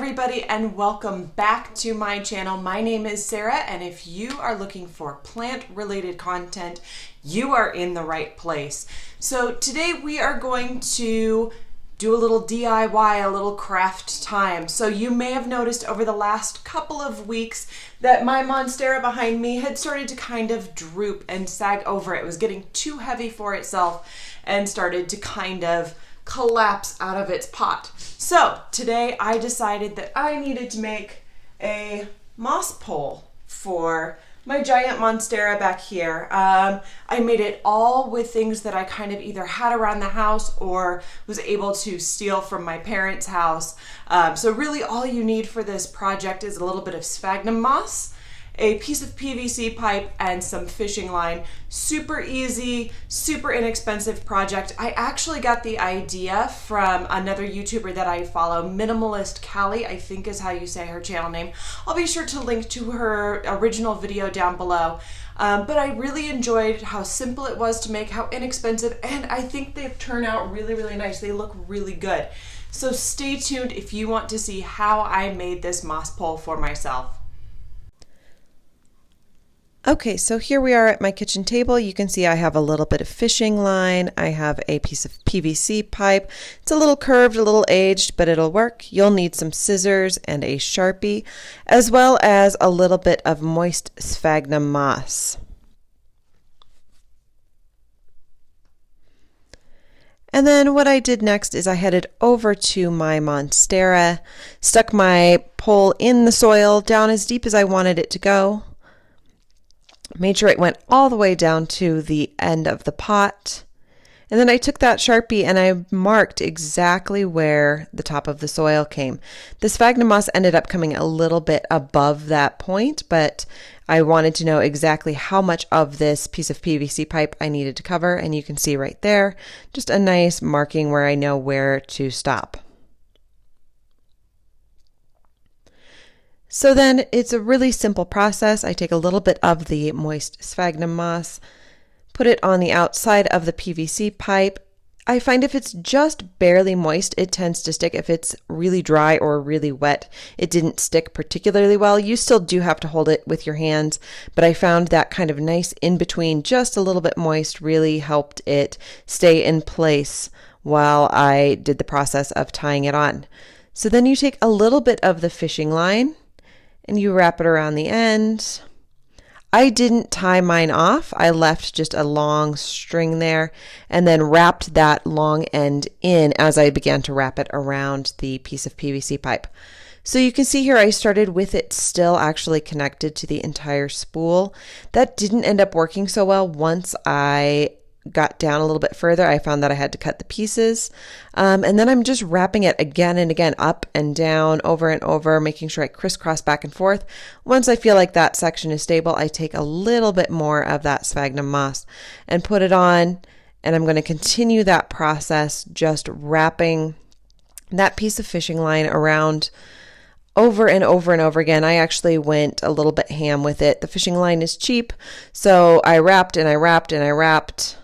everybody, and welcome back to my channel. My name is Sarah, and if you are looking for plant-related content, you are in the right place. So today we are going to do a little DIY, a little craft time. So you may have noticed over the last couple of weeks that my Monstera behind me had started to kind of droop and sag over. It was getting too heavy for itself and started to kind of collapse out of its pot. So today I decided that I needed to make a moss pole for my giant Monstera back here. I made it all with things that I kind of either had around the house or was able to steal from my parents' house. So really all you need for this project is a little bit of sphagnum moss, a piece of PVC pipe, and some fishing line. Super easy, super inexpensive project. I actually got the idea from another YouTuber that I follow, Minimalist Callie, I think is how you say her channel name. I'll be sure to link to her original video down below. But I really enjoyed how simple it was to make, how inexpensive, and I think they've turned out really, really nice. They look really good. So stay tuned if you want to see how I made this moss pole for myself. Okay, so here we are at my kitchen table. You can see I have a little bit of fishing line. I have a piece of PVC pipe. It's a little curved, a little aged, but it'll work. You'll need some scissors and a Sharpie, as well as a little bit of moist sphagnum moss. And then what I did next is I headed over to my Monstera, stuck my pole in the soil down as deep as I wanted it to go. Made sure it went all the way down to the end of the pot. And then I took that Sharpie and I marked exactly where the top of the soil came. The sphagnum moss ended up coming a little bit above that point, but I wanted to know exactly how much of this piece of PVC pipe I needed to cover, and you can see right there, just a nice marking where I know where to stop. So then it's a really simple process. I take a little bit of the moist sphagnum moss, put it on the outside of the PVC pipe. I find if it's just barely moist, it tends to stick. If it's really dry or really wet, it didn't stick particularly well. You still do have to hold it with your hands, but I found that kind of nice in between, just a little bit moist, really helped it stay in place while I did the process of tying it on. So then you take a little bit of the fishing line and you wrap it around the end. I didn't tie mine off. I left just a long string there and then wrapped that long end in as I began to wrap it around the piece of PVC pipe. So you can see here I started with it still actually connected to the entire spool. That didn't end up working so well. Once I got down a little bit further, I found that I had to cut the pieces. And then I'm just wrapping it again and again, up and down, over and over, making sure I crisscross back and forth. Once I feel like that section is stable, I take a little bit more of that sphagnum moss and put it on, and I'm going to continue that process, just wrapping that piece of fishing line around over and over and over again. I actually went a little bit ham with it. The fishing line is cheap, so I wrapped and I wrapped and I wrapped,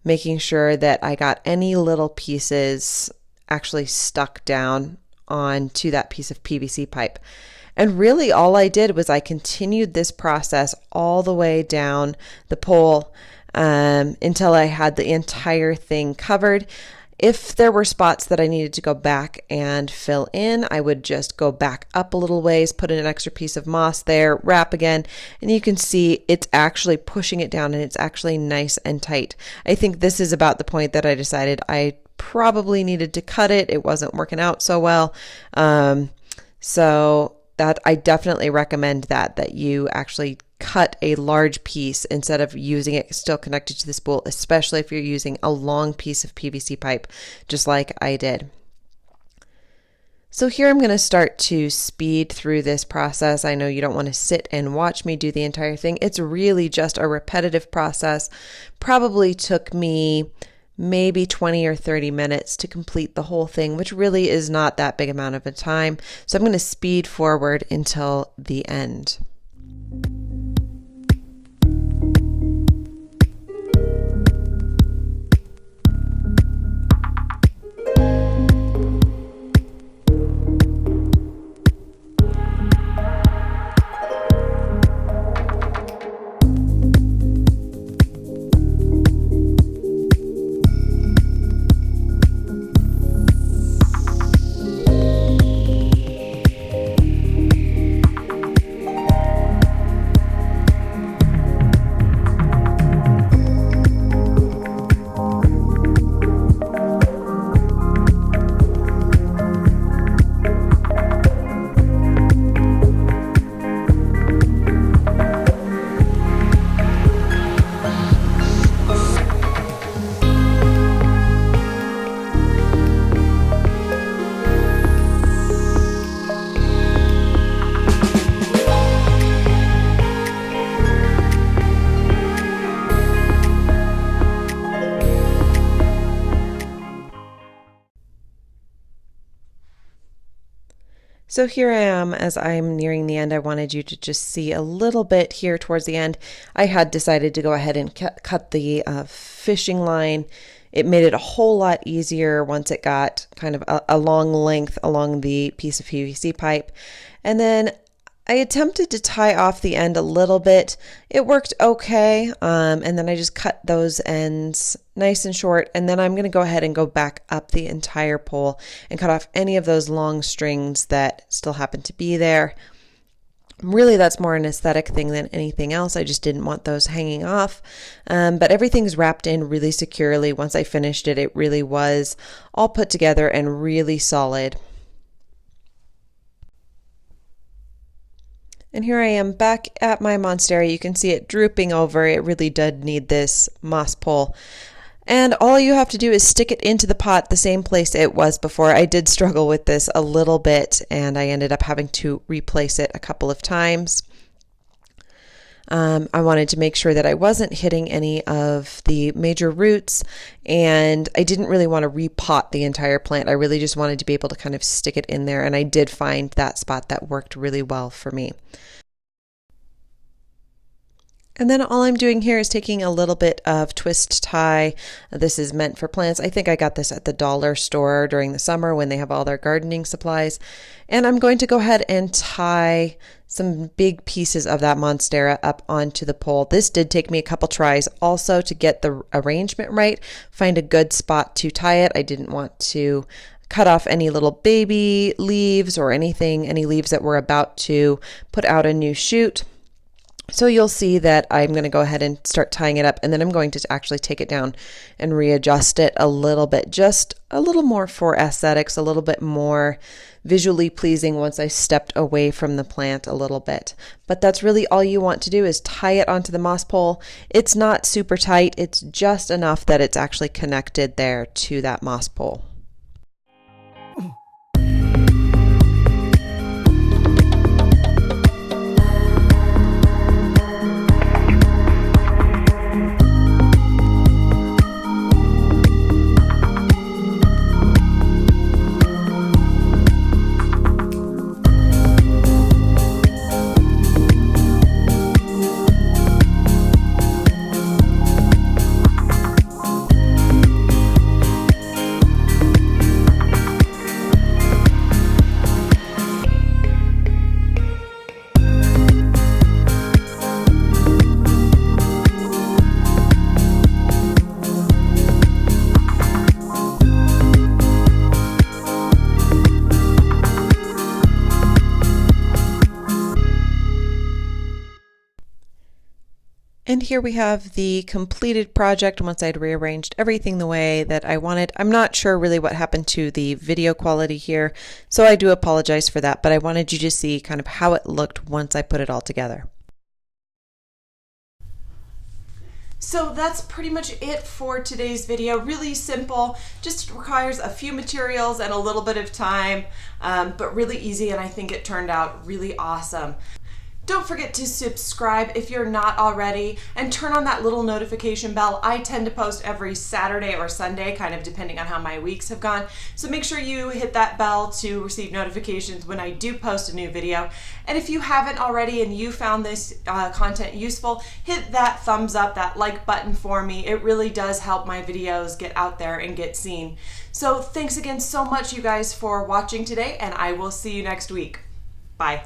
making sure that I got any little pieces actually stuck down onto that piece of PVC pipe. And really all I did was I continued this process all the way down the pole until I had the entire thing covered. If there were spots that I needed to go back and fill in, I would just go back up a little ways, put in an extra piece of moss there, wrap again, and you can see it's actually pushing it down and it's actually nice and tight. I think this is about the point that I decided I probably needed to cut it. It wasn't working out so well. So that I definitely recommend that you actually cut a large piece instead of using it still connected to the spool, especially if you're using a long piece of PVC pipe, just like I did. So here I'm going to start to speed through this process. I know you don't want to sit and watch me do the entire thing. It's really just a repetitive process. Probably took me maybe 20 or 30 minutes to complete the whole thing, which really is not that big amount of a time. So I'm going to speed forward until the end. So here I am as I'm nearing the end. I wanted you to just see a little bit here towards the end. I had decided to go ahead and cut the fishing line. It made it a whole lot easier once it got kind of a long length along the piece of PVC pipe. And then I attempted to tie off the end a little bit. It worked okay, and then I just cut those ends nice and short, and then I'm going to go ahead and go back up the entire pole and cut off any of those long strings that still happen to be there. Really, that's more an aesthetic thing than anything else. I just didn't want those hanging off, but everything's wrapped in really securely. Once I finished it, it really was all put together and really solid. And here I am back at my Monstera. You can see it drooping over. It really did need this moss pole. And all you have to do is stick it into the pot the same place it was before. I did struggle with this a little bit, and I ended up having to replace it a couple of times. I wanted to make sure that I wasn't hitting any of the major roots, and I didn't really want to repot the entire plant. I really just wanted to be able to kind of stick it in there, and I did find that spot that worked really well for me. And then all I'm doing here is taking a little bit of twist tie. This is meant for plants. I think I got this at the dollar store during the summer when they have all their gardening supplies. And I'm going to go ahead and tie some big pieces of that Monstera up onto the pole. This did take me a couple tries also to get the arrangement right, find a good spot to tie it. I didn't want to cut off any little baby leaves or anything, any leaves that were about to put out a new shoot. So you'll see that I'm going to go ahead and start tying it up, and then I'm going to actually take it down and readjust it a little bit, just a little more for aesthetics, a little bit more visually pleasing once I stepped away from the plant a little bit. But that's really all you want to do is tie it onto the moss pole. It's not super tight, it's just enough that it's actually connected there to that moss pole. And here we have the completed project once I'd rearranged everything the way that I wanted. I'm not sure really what happened to the video quality here, so I do apologize for that, but I wanted you to see kind of how it looked once I put it all together. So that's pretty much it for today's video. Really simple, just requires a few materials and a little bit of time, but really easy, and I think it turned out really awesome. Don't forget to subscribe if you're not already, and turn on that little notification bell. I tend to post every Saturday or Sunday, kind of depending on how my weeks have gone. So make sure you hit that bell to receive notifications when I do post a new video. And if you haven't already and you found this content useful, hit that thumbs up, that like button for me. It really does help my videos get out there and get seen. So thanks again so much, you guys, for watching today, and I will see you next week. Bye.